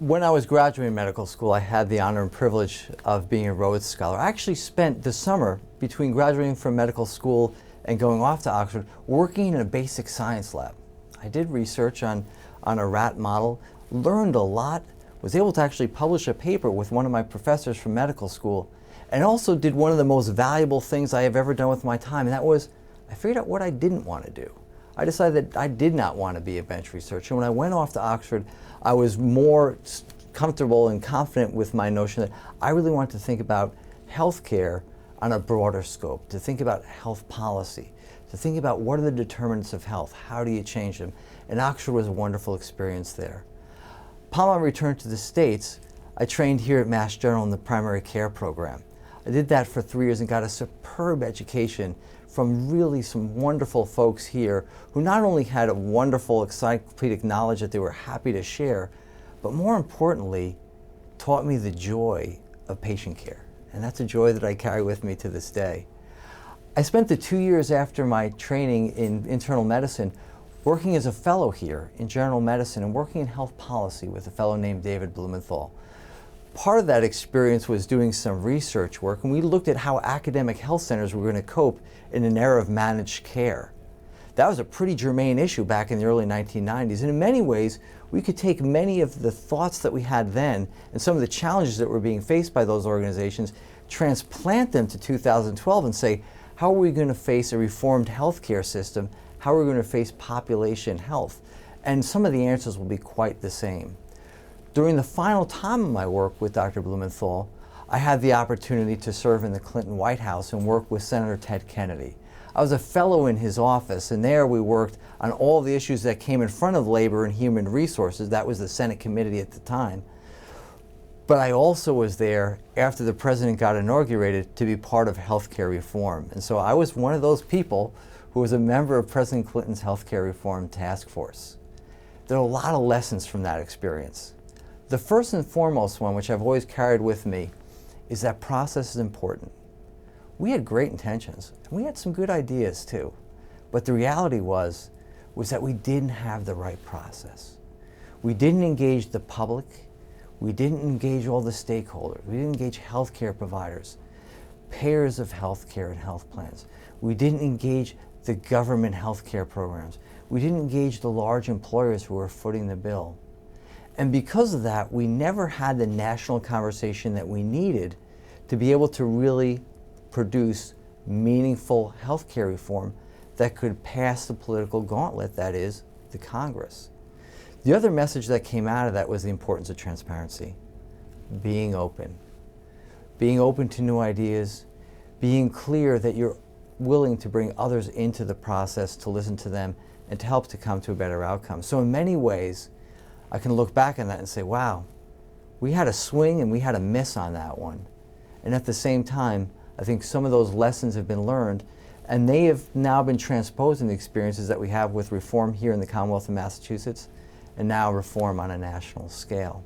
When I was graduating medical school, I had the honor and privilege of being a Rhodes Scholar. I actually spent the summer between graduating from medical school and going off to Oxford working in a basic science lab. I did research on a rat model, learned a lot, was able to actually publish a paper with one of my professors from medical school, and also did one of the most valuable things I have ever done with my time, and that was I figured out what I didn't want to do. I decided that I did not want to be a bench researcher. When I went off to Oxford, I was more comfortable and confident with my notion that I really wanted to think about healthcare on a broader scope, to think about health policy, to think about what are the determinants of health, how do you change them, and Oxford was a wonderful experience there. Upon my return to the States, I trained here at Mass General in the primary care program. I did that for 3 years and got a superb education from really some wonderful folks here who not only had a wonderful encyclopedic knowledge that they were happy to share, but more importantly, taught me the joy of patient care. And that's a joy that I carry with me to this day. I spent the 2 years after my training in internal medicine working as a fellow here in general medicine and working in health policy with a fellow named David Blumenthal. Part of that experience was doing some research work, and we looked at how academic health centers were going to cope in an era of managed care. That was a pretty germane issue back in the early 1990s, and in many ways we could take many of the thoughts that we had then and some of the challenges that were being faced by those organizations, transplant them to 2012 and say, how are we going to face a reformed healthcare system? How are we going to face population health? And some of the answers will be quite the same. During the final time of my work with Dr. Blumenthal, I had the opportunity to serve in the Clinton White House and work with Senator Ted Kennedy. I was a fellow in his office, and there we worked on all the issues that came in front of Labor and Human Resources. That was the Senate committee at the time. But I also was there after the president got inaugurated to be part of healthcare reform. And so I was one of those people who was a member of President Clinton's healthcare reform task force. There are a lot of lessons from that experience. The first and foremost one, which I've always carried with me, is that process is important. We had great intentions, and we had some good ideas too, but the reality was that we didn't have the right process. We didn't engage the public, we didn't engage all the stakeholders, we didn't engage healthcare providers, payers of healthcare and health plans. We didn't engage the government healthcare programs. We didn't engage the large employers who were footing the bill. And because of that, we never had the national conversation that we needed to be able to really produce meaningful healthcare reform that could pass the political gauntlet, that is, the Congress. The other message that came out of that was the importance of transparency, being open to new ideas, being clear that you're willing to bring others into the process, to listen to them, and to help to come to a better outcome. So in many ways, I can look back on that and say, wow, we had a swing and we had a miss on that one. And at the same time, I think some of those lessons have been learned, and they have now been transposed in the experiences that we have with reform here in the Commonwealth of Massachusetts, and now reform on a national scale.